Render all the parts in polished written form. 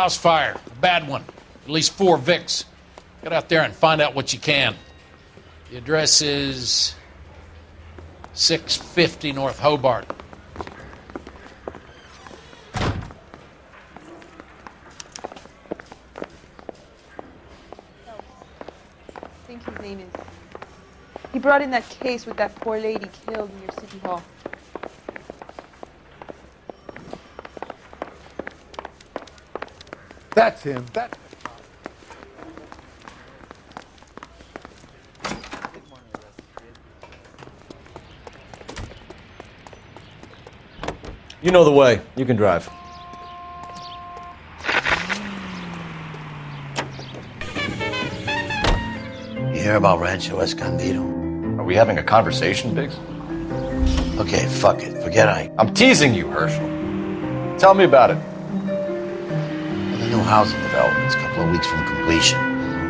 House fire. A bad one. At least 4 Vicks. Get out there and find out what you can. The address is 650 North Hobart. I think his name is... He brought in that case with that poor lady killed near City Hall. That's him. You know the way. You can drive. You hear about Rancho Escondido? Are we having a conversation, Biggs? Okay, fuck it. Forget I'm teasing you, Herschel. Tell me about it. The new housing development's a couple of weeks from completion.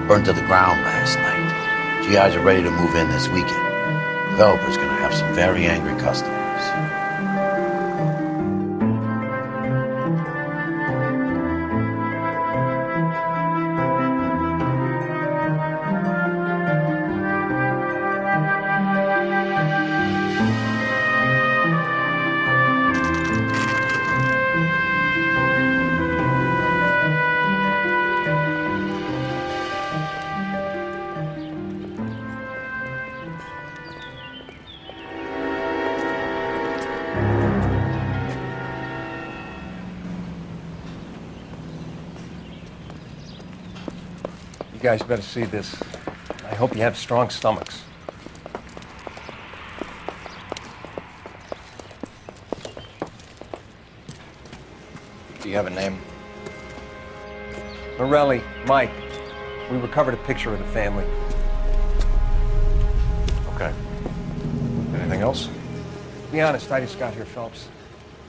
Burned to the ground last night. GIs are ready to move in this weekend. Developer's gonna have some very angry customers. You guys better see this. I hope you have strong stomachs. Do you have a name? Morelli, Mike. We recovered a picture of the family. Okay. Anything else? Be honest, I just got here, Phelps.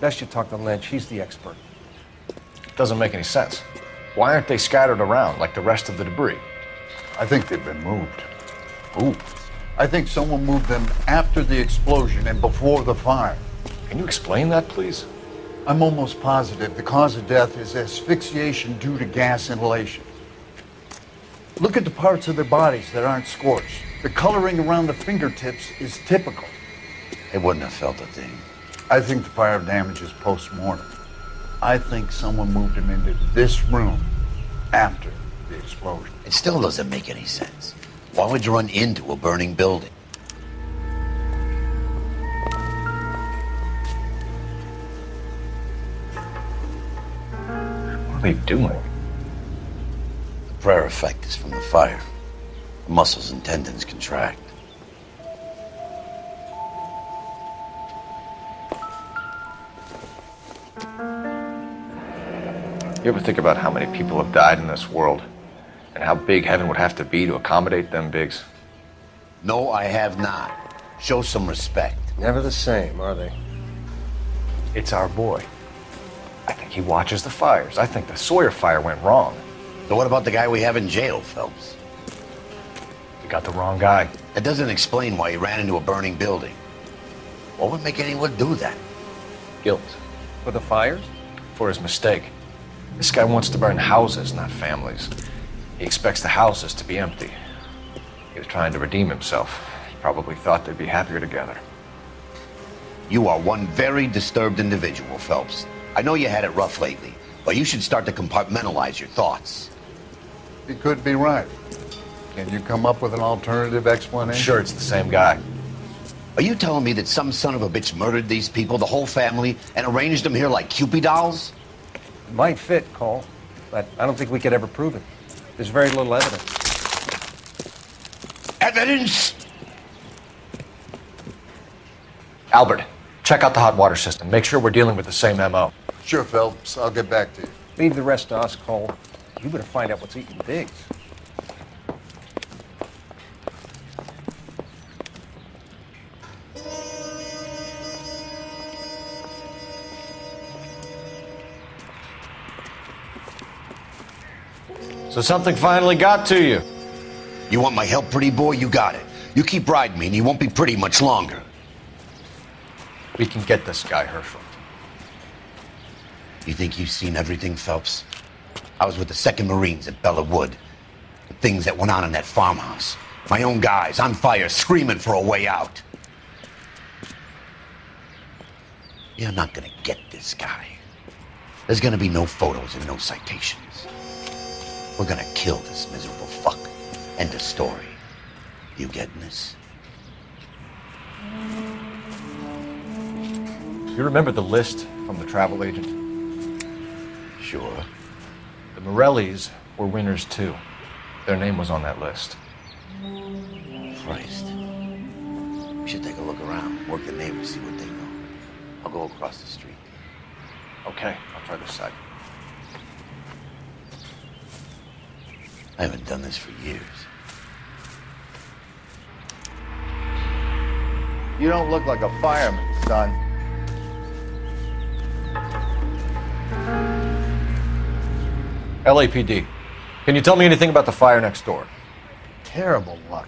Best you talk to Lynch. He's the expert. Doesn't make any sense. Why aren't they scattered around like the rest of the debris? I think they've been moved. Ooh. I think someone moved them after the explosion and before the fire. Can you explain that, please? I'm almost positive the cause of death is asphyxiation due to gas inhalation. Look at the parts of their bodies that aren't scorched. The coloring around the fingertips is typical. They wouldn't have felt a thing. I think the fire damage is post-mortem. I think someone moved him into this room after the explosion. It still doesn't make any sense. Why would you run into a burning building? What are they doing? The prayer effect is from the fire. The muscles and tendons contract. You ever think about how many people have died in this world? And how big heaven would have to be to accommodate them, Biggs? No, I have not. Show some respect. Never the same, are they? It's our boy. I think he watches the fires. I think the Sawyer fire went wrong. So what about the guy we have in jail, Phelps? We got the wrong guy. That doesn't explain why he ran into a burning building. What would make anyone do that? Guilt. For the fires? For his mistake. This guy wants to burn houses, not families. He expects the houses to be empty. He was trying to redeem himself. He probably thought they'd be happier together. You are one very disturbed individual, Phelps. I know you had it rough lately, but you should start to compartmentalize your thoughts. He could be right. Can you come up with an alternative explanation? I'm sure it's the same guy. Are you telling me that some son of a bitch murdered these people, the whole family, and arranged them here like Cupid dolls? It might fit, Cole, but I don't think we could ever prove it. There's very little evidence. Evidence? Albert, check out the hot water system. Make sure we're dealing with the same MO. Sure, Phelps. I'll get back to you. Leave the rest to us, Cole. You better find out what's eating Biggs. So something finally got to you. You want my help, pretty boy? You got it. You keep riding me and you won't be pretty much longer. We can get this guy, Herschel. You think you've seen everything, Phelps? I was with the 2nd Marines at Bella Wood. The things that went on in that farmhouse. My own guys on fire, screaming for a way out. You're not gonna get this guy. There's gonna be no photos and no citations. We're gonna kill this miserable fuck. End of story. You getting this? You remember the list from the travel agent? Sure. The Morellis were winners too. Their name was on that list. Christ. We should take a look around, work the neighbors, see what they know. I'll go across the street. Okay, I'll try this side. I haven't done this for years. You don't look like a fireman, son. LAPD. Can you tell me anything about the fire next door? Terrible luck.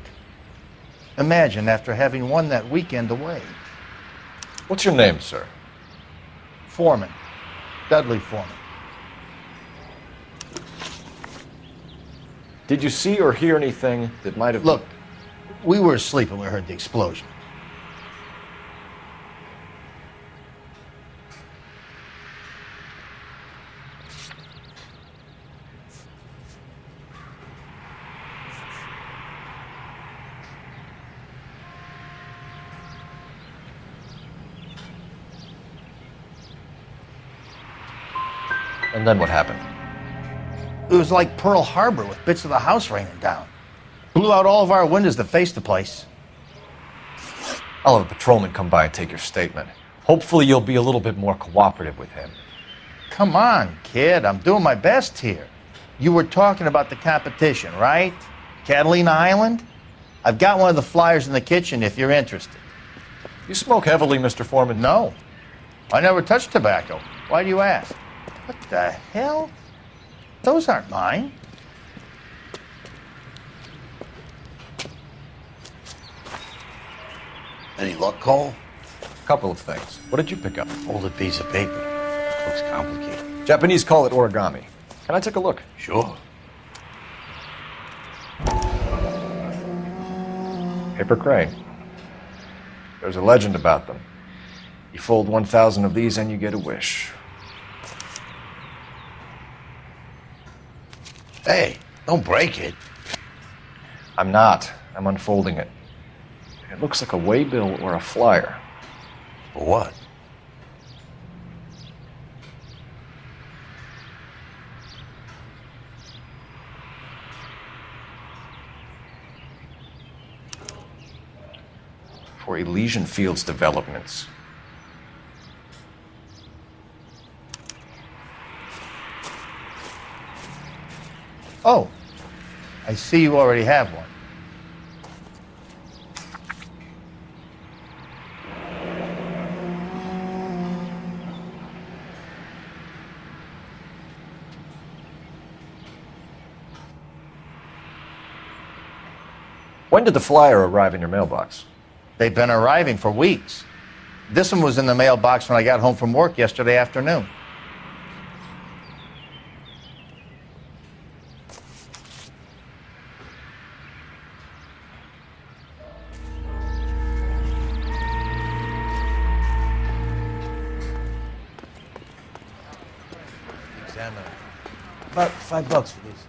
Imagine after having won that weekend away. What's your name, sir? Foreman. Dudley Foreman. Did you see or hear anything that might have... Look, we were asleep when we heard the explosion. And then what happened? It was like Pearl Harbor with bits of the house raining down. Blew out all of our windows that faced the place. I'll have a patrolman come by and take your statement. Hopefully you'll be a little bit more cooperative with him. Come on, kid. I'm doing my best here. You were talking about the competition, right? Catalina Island? I've got one of the flyers in the kitchen if you're interested. You smoke heavily, Mr. Foreman? No. I never touched tobacco. Why do you ask? What the hell? Those aren't mine. Any luck, Cole? Couple of things. What did you pick up? Folded piece of paper. Looks complicated. Japanese call it origami. Can I take a look? Sure. Paper crane. There's a legend about them. You fold 1,000 of these and you get a wish. Hey, don't break it. I'm not. I'm unfolding it. It looks like a waybill or a flyer. For what? For Elysian Fields developments. Oh, I see you already have one. When did the flyer arrive in your mailbox? They've been arriving for weeks. This one was in the mailbox when I got home from work yesterday afternoon. Examiner. About $5 for these.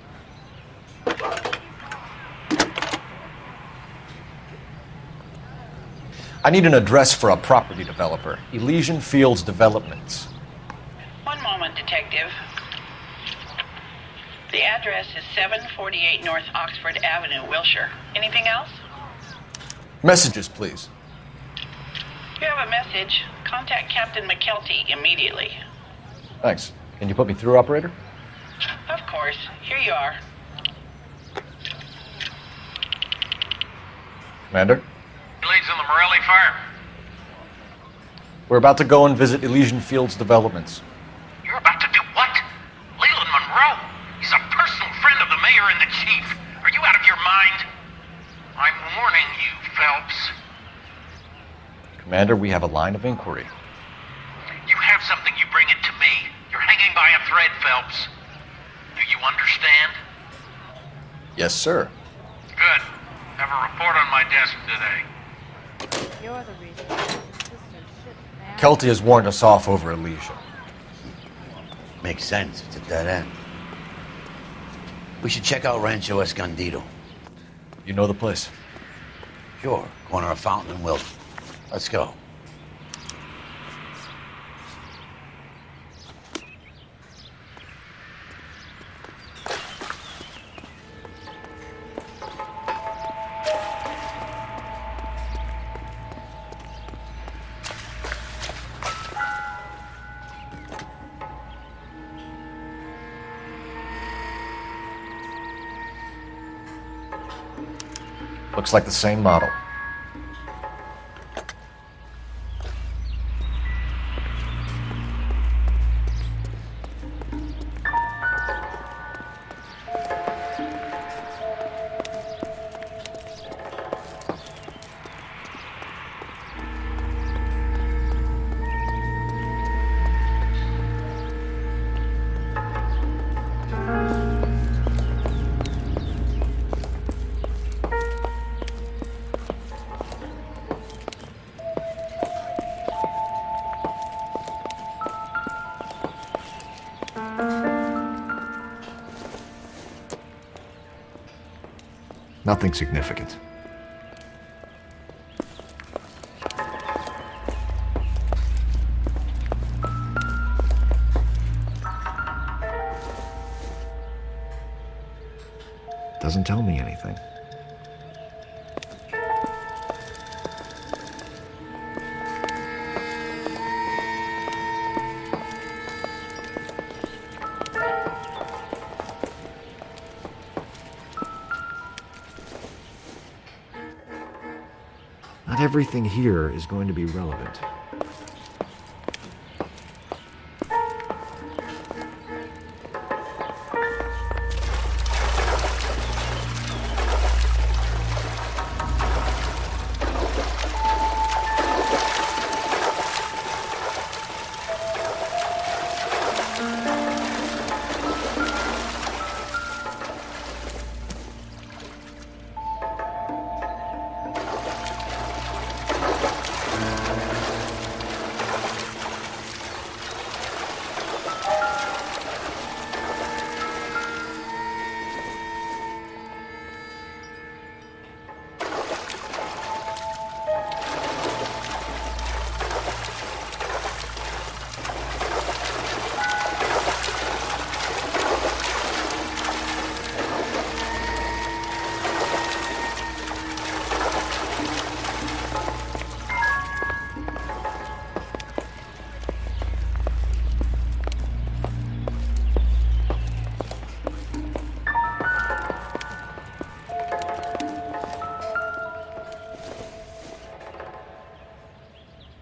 I need an address for a property developer. Elysian Fields Developments. One moment, Detective. The address is 748 North Oxford Avenue, Wilshire. Anything else? Messages, please. If you have a message, contact Captain McKelty immediately. Thanks. Can you put me through, operator? Of course. Here you are. Commander? Leads in the Morelli fire. We're about to go and visit Elysian Fields Developments. You're about to do what? Leland Monroe. He's a personal friend of the mayor and the chief. Are you out of your mind? I'm warning you, Phelps. Commander, we have a line of inquiry. You have something, you bring it to me. You're hanging by a thread, Phelps. Do You understand? Yes, sir. Good. Have a report on my desk today. You're the reason my sister shit, man. Kelty has warned us off over Elíseos. Makes sense. It's a dead end. We should check out Rancho Escondido. You know the place? Sure. Corner of Fountain and Wilton. Let's go. Looks like the same model. Nothing significant. Doesn't tell me anything. Not everything here is going to be relevant.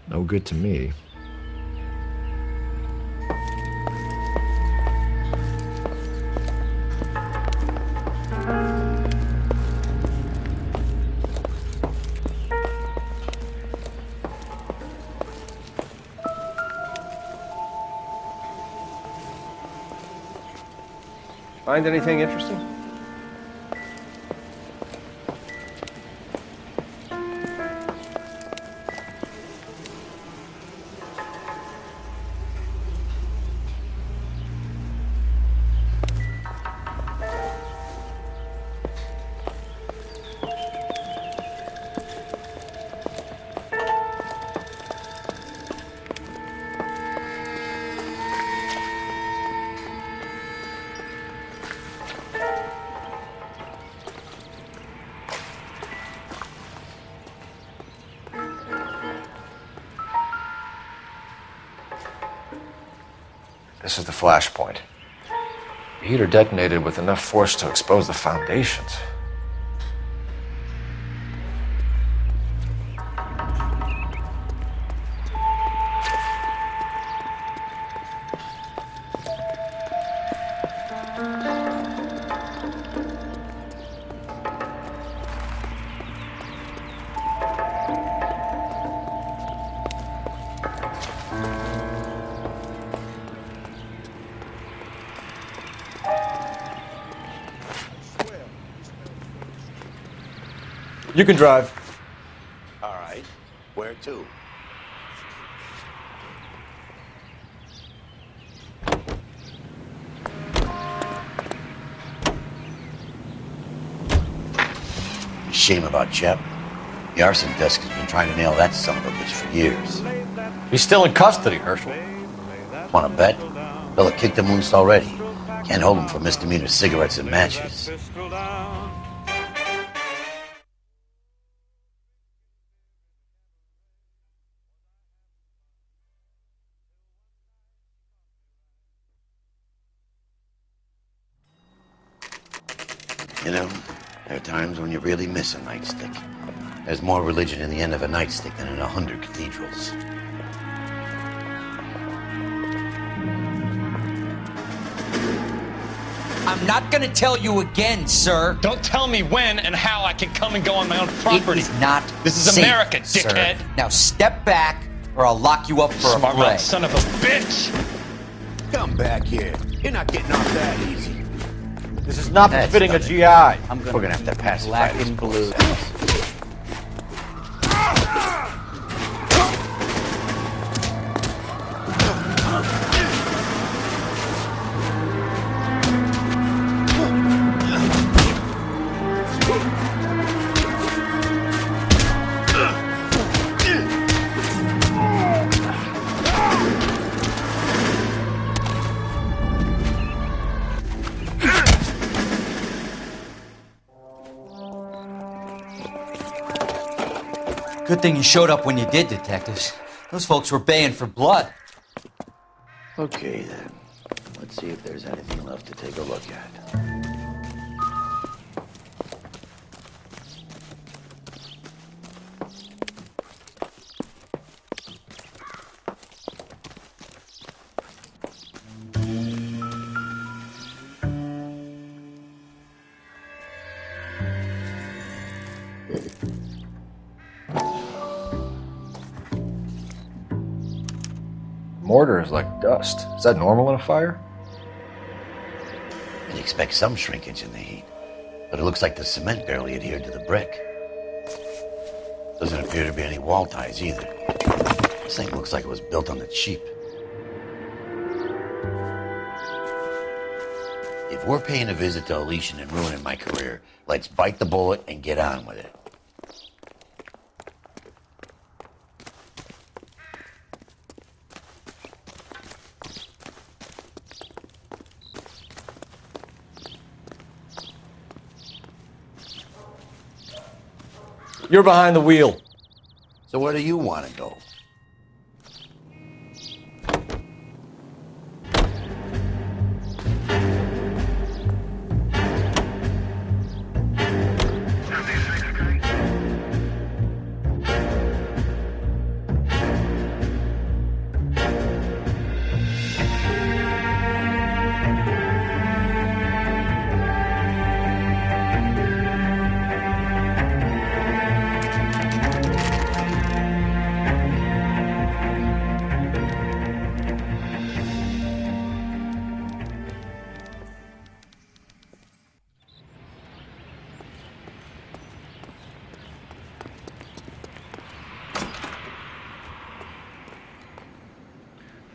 No good to me. Find anything interesting? This is the flashpoint. The heater detonated with enough force to expose the foundations. You can drive. All right. Where to? Shame about Shep. The arson desk has been trying to nail that son of a bitch for years. He's still in custody, Herschel. Want to bet? Fella kicked him loose already. Can't hold him for misdemeanor cigarettes and matches. You know, there are times when you really miss a nightstick. There's more religion in the end of a nightstick than in 100 cathedrals. I'm not gonna tell you again, sir. Don't tell me when and how I can come and go on my own property. It is not This is safe, America, dickhead. Sir. Now step back, or I'll lock you up for Smart a fray. mouth son of a bitch. Come back here. You're not getting off that easy. This is not That's befitting a done it. GI. We're gonna have to pass Black and blue. Good thing you showed up when you did, detectives. Those folks were baying for blood. Okay, then. Let's see if there's anything left to take a look at. Mortar is like dust. Is that normal in a fire? You'd expect some shrinkage in the heat, but it looks like the cement barely adhered to the brick. Doesn't appear to be any wall ties either. This thing looks like it was built on the cheap. If we're paying a visit to Elíseos and ruining my career, let's bite the bullet and get on with it. You're behind the wheel. So where do you want to go?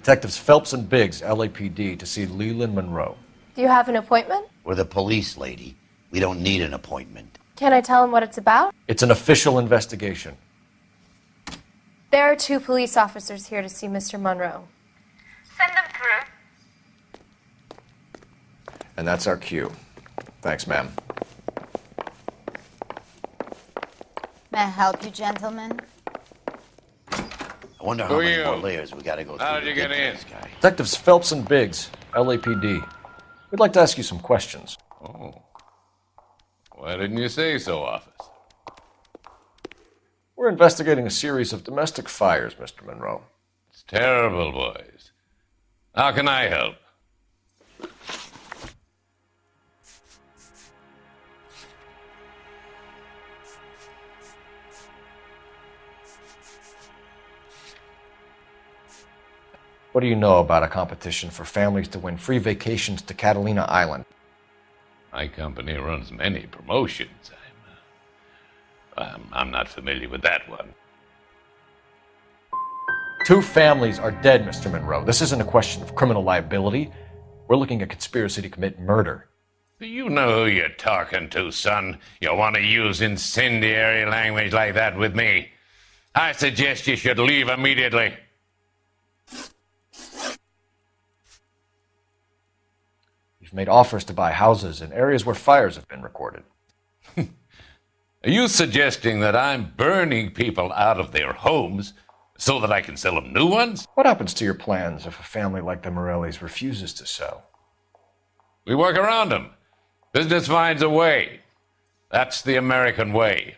Detectives Phelps and Biggs, LAPD, to see Leland Monroe. Do you have an appointment? We're the police, lady. We don't need an appointment. Can I tell him what it's about? It's an official investigation. There are 2 police officers here to see Mr. Monroe. Send them through. And that's our cue. Thanks, ma'am. May I help you, gentlemen? I wonder how many more layers we gotta go through. How did you get in? This guy. Detectives Phelps and Biggs, LAPD. We'd like to ask you some questions. Oh. Why didn't you say so, officer? We're investigating a series of domestic fires, Mr. Monroe. It's terrible, boys. How can I help? What do you know about a competition for families to win free vacations to Catalina Island? My company runs many promotions. I'm not familiar with that one. 2 families are dead, Mr. Monroe. This isn't a question of criminal liability. We're looking at conspiracy to commit murder. Do you know who you're talking to, son? You want to use incendiary language like that with me? I suggest you should leave immediately. You've made offers to buy houses in areas where fires have been recorded. Are you suggesting that I'm burning people out of their homes so that I can sell them new ones? What happens to your plans if a family like the Morellis refuses to sell? We work around them. Business finds a way. That's the American way.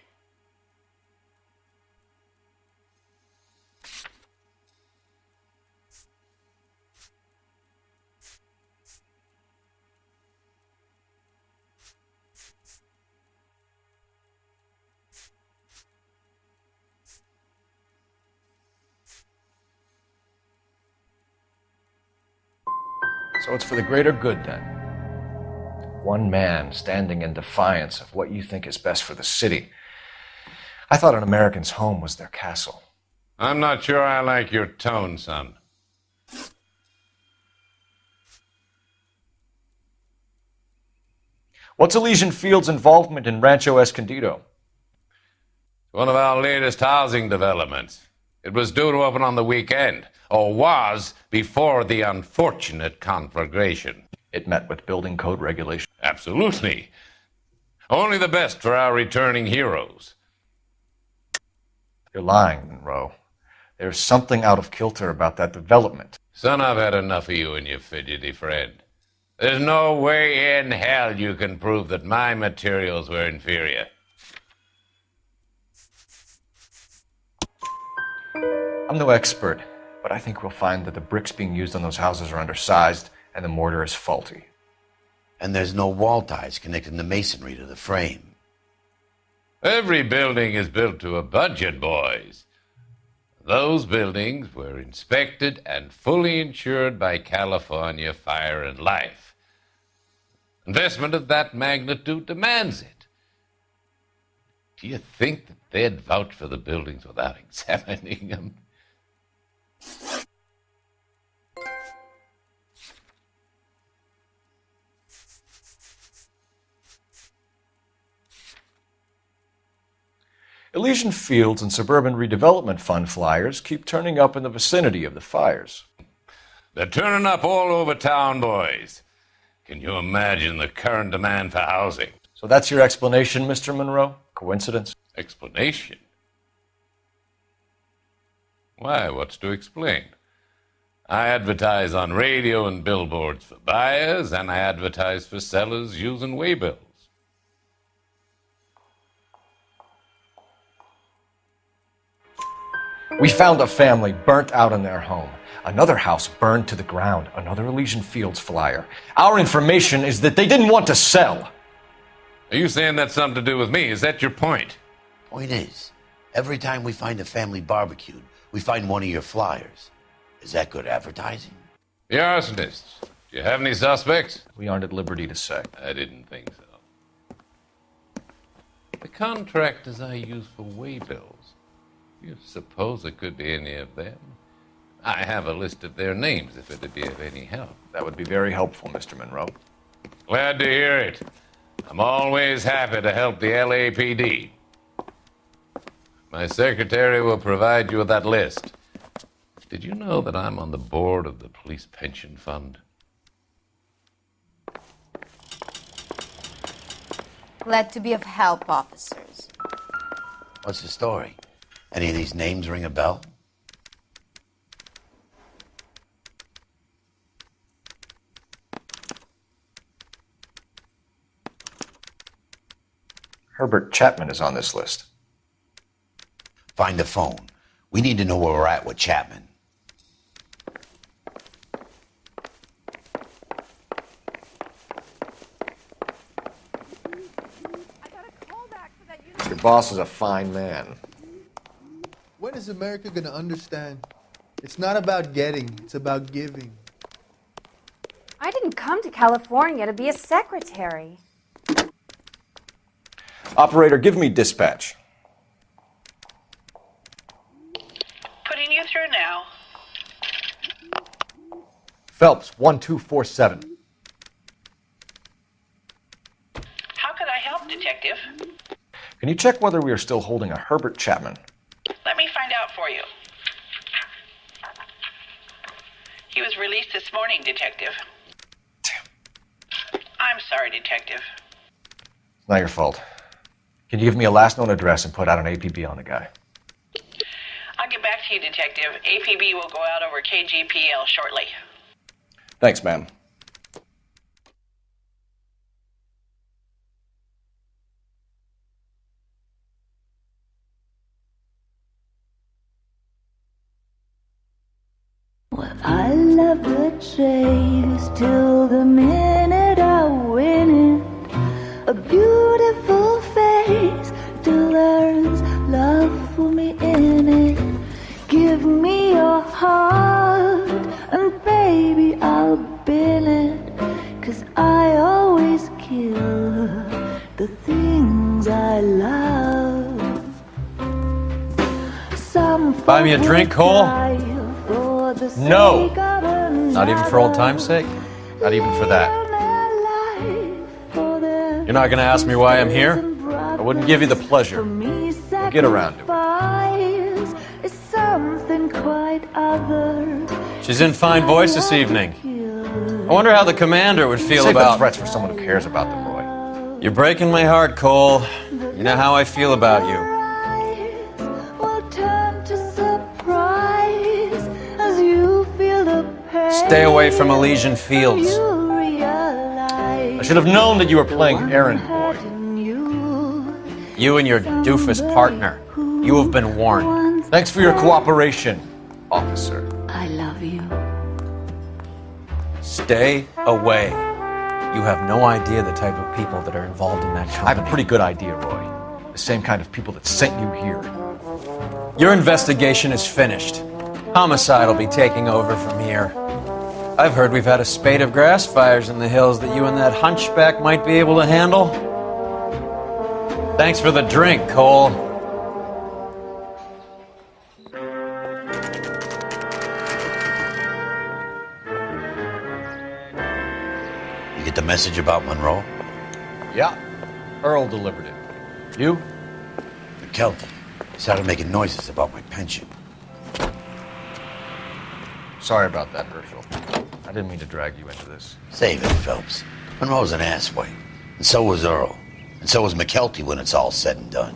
So it's for the greater good, then. One man standing in defiance of what you think is best for the city. I thought an American's home was their castle. I'm not sure I like your tone, son. What's Elysian Field's involvement in Rancho Escondido? One of our latest housing developments. It was due to open on the weekend, or was before the unfortunate conflagration. It met with building code regulations. Absolutely. Only the best for our returning heroes. You're lying, Monroe. There's something out of kilter about that development. Son, I've had enough of you and your fidgety friend. There's no way in hell you can prove that my materials were inferior. I'm no expert, but I think we'll find that the bricks being used on those houses are undersized and the mortar is faulty. And there's no wall ties connecting the masonry to the frame. Every building is built to a budget, boys. Those buildings were inspected and fully insured by California Fire and Life. Investment of that magnitude demands it. Do you think that they'd vouch for the buildings without examining them? Elysian Fields and Suburban Redevelopment Fund flyers keep turning up in the vicinity of the fires. They're turning up all over town, boys. Can you imagine the current demand for housing? So that's your explanation, Mr. Monroe? Coincidence? Explanation? Why, what's to explain? I advertise on radio and billboards for buyers, and I advertise for sellers using waybills. We found a family burnt out in their home. Another house burned to the ground. Another Elysian Fields flyer. Our information is that they didn't want to sell. Are you saying that's something to do with me? Is that your point? Point is, every time we find a family barbecued, we find one of your flyers. Is that good advertising? The arsonists. Do you have any suspects? We aren't at liberty to say. I didn't think so. The contractors I use for waybills. You suppose it could be any of them? I have a list of their names if it'd be of any help. That would be very helpful, Mr. Monroe. Glad to hear it. I'm always happy to help the LAPD. My secretary will provide you with that list. Did you know that I'm on the board of the police pension fund? Glad to be of help, officers. What's the story? Any of these names ring a bell? Herbert Chapman is on this list. Find the phone. We need to know where we're at with Chapman. Your boss is a fine man. When is America going to understand? It's not about getting, it's about giving. I didn't come to California to be a secretary. Operator, give me dispatch. Phelps, 1247. How could I help, Detective? Can you check whether we are still holding a Herbert Chapman? Let me find out for you. He was released this morning, Detective. Damn. I'm sorry, Detective. It's not your fault. Can you give me a last known address and put out an APB on the guy? I'll get back to you, Detective. APB will go out over KGPL shortly. Thanks, ma'am. I love the chase till the minute I win it. A beautiful face till there's love for me in it. Give me your heart and baby I'll bill it. 'Cause I always kill the things I love. Some Buy me a drink, Cole? No! Not even for old time's sake? Not even for that. You're not going to ask me why I'm here? I wouldn't give you the pleasure. We'll get around to it. Is something quite other. She's in fine voice this evening. I wonder how the commander would feel Save about... the threats for someone who cares about them, Roy. You're breaking my heart, Cole. You know how I feel about you. Stay away from Elysian Fields. I should have known that you were playing errand boy. You and your doofus partner. You have been warned. Thanks for your cooperation, officer. I love you. Stay away. You have no idea the type of people that are involved in that company. I have a pretty good idea, Roy. The same kind of people that sent you here. Your investigation is finished. Homicide will be taking over from here. I've heard we've had a spate of grass fires in the hills that you and that hunchback might be able to handle. Thanks for the drink, Cole. You get the message about Monroe? Yeah. Earl delivered it. You? McKelty started making noises about my pension. Sorry about that, Herschel. I didn't mean to drag you into this. Save it, Phelps. Monroe's an asswipe. And so was Earl. And so was McKelty when it's all said and done.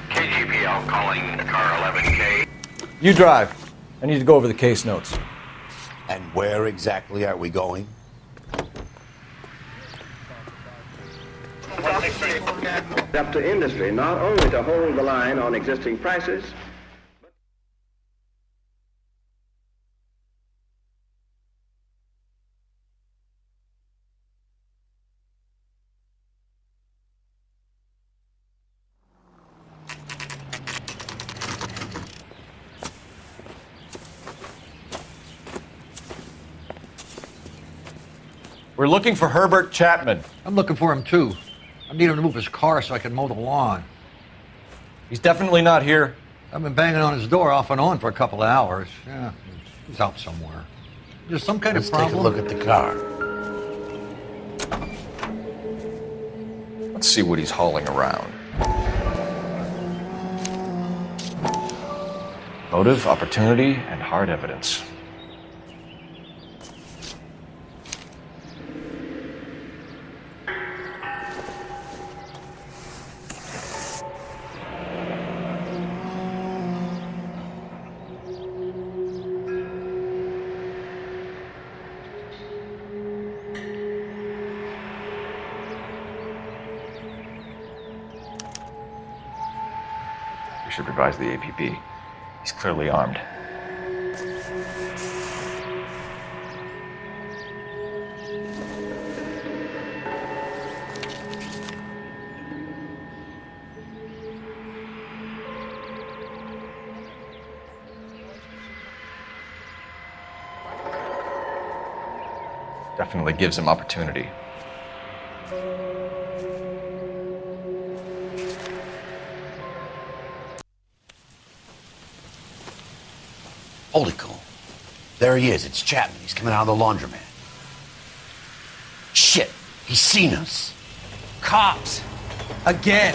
KGPL calling car 11K. You drive. I need to go over the case notes. And where exactly are we going? It's up to industry not only to hold the line on existing prices, We're looking for Herbert Chapman. I'm looking for him too. I need him to move his car so I can mow the lawn. He's definitely not here. I've been banging on his door off and on for a couple of hours. Yeah, he's out somewhere. There's some kind Let's of problem. take a look at the car. Let's see what he's hauling around. Motive, opportunity, and hard evidence. We should revise the APB. He's clearly armed. Definitely gives him opportunity. Hold it, Cole. There he is. It's Chapman. He's coming out of the laundromat. Shit. He's seen us. Cops. Again.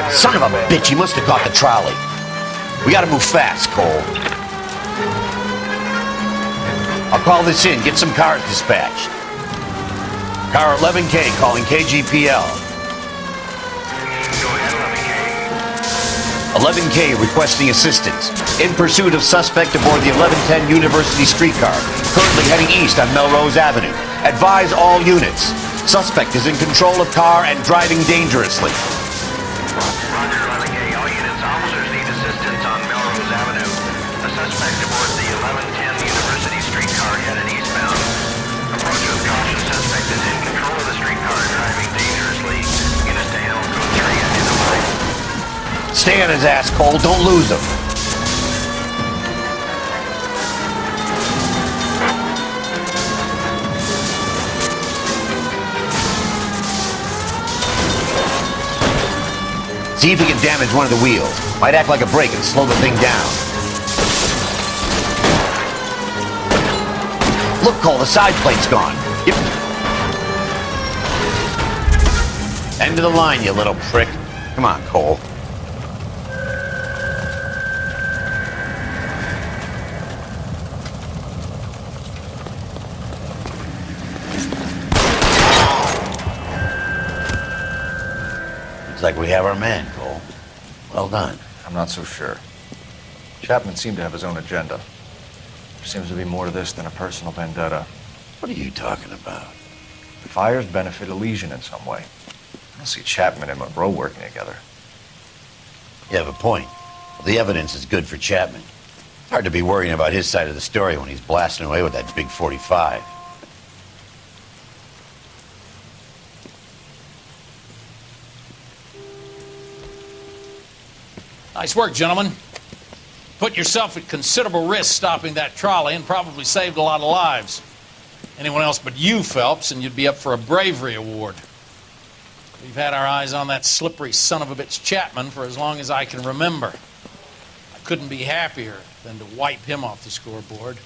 Son of a bitch. He must have caught the trolley. We gotta move fast, Cole. I'll call this in. Get some cars dispatched. Car 11K calling KGPL. 11K requesting assistance. In pursuit of suspect aboard the 1110 University streetcar. Currently heading east on Melrose Avenue. Advise all units. Suspect is in control of car and driving dangerously. Roger, 11K. All units, officers need assistance on Melrose Avenue. A suspect aboard the 1110 University streetcar headed eastbound. Approach with caution. Suspect is in control of the streetcar, driving dangerously. Units to handle code 3 identified. Stay on his ass, Cole. Don't lose him. See if he can damage one of the wheels. Might act like a brake and slow the thing down. Look, Cole, the side plate's gone. Yep. End of the line, you little prick. Come on, Cole. Looks like we have our man, Cole. Well done. I'm not so sure. Chapman seemed to have his own agenda. There seems to be more to this than a personal vendetta. What are you talking about? The fires benefit Elíseos in some way. I don't see Chapman and Monroe working together. You have a point. Well, the evidence is good for Chapman. It's hard to be worrying about his side of the story when he's blasting away with that big 45. Nice work, gentlemen. Put yourself at considerable risk stopping that trolley and probably saved a lot of lives. Anyone else but you, Phelps, and you'd be up for a bravery award. We've had our eyes on that slippery son of a bitch Chapman for as long as I can remember. I couldn't be happier than to wipe him off the scoreboard.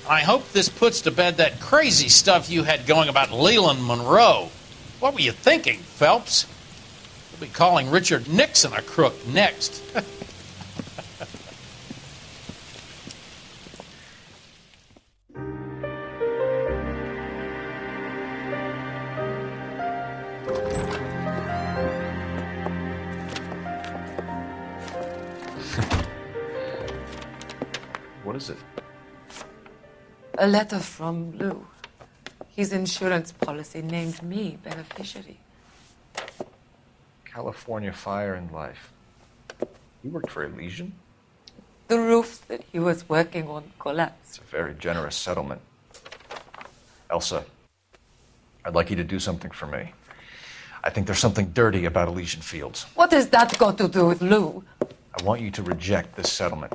I hope this puts to bed that crazy stuff you had going about Leland Monroe. What were you thinking, Phelps? We'll be calling Richard Nixon a crook next. What is it? A letter from Lou. His insurance policy named me beneficiary. California Fire and Life. You worked for Elíseos? The roof that he was working on collapsed. It's a very generous settlement. Elsa, I'd like you to do something for me. I think there's something dirty about Elysian Fields. What has that got to do with Lou? I want you to reject this settlement.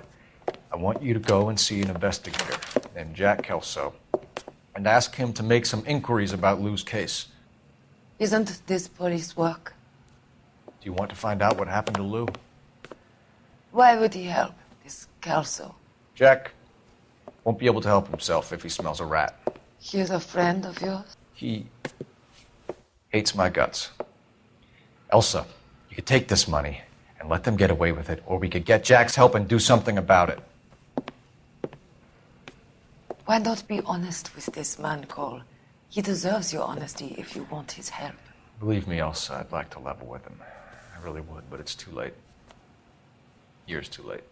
I want you to go and see an investigator named Jack Kelso and ask him to make some inquiries about Lou's case. Isn't this police work? Do you want to find out what happened to Lou? Why would he help, this Kelso? Jack won't be able to help himself if he smells a rat. He is a friend of yours? He hates my guts. Elsa, you could take this money and let them get away with it, or we could get Jack's help and do something about it. Why not be honest with this man, Cole? He deserves your honesty if you want his help. Believe me, Elsa, I'd like to level with him. I really would, but it's too late. Years too late.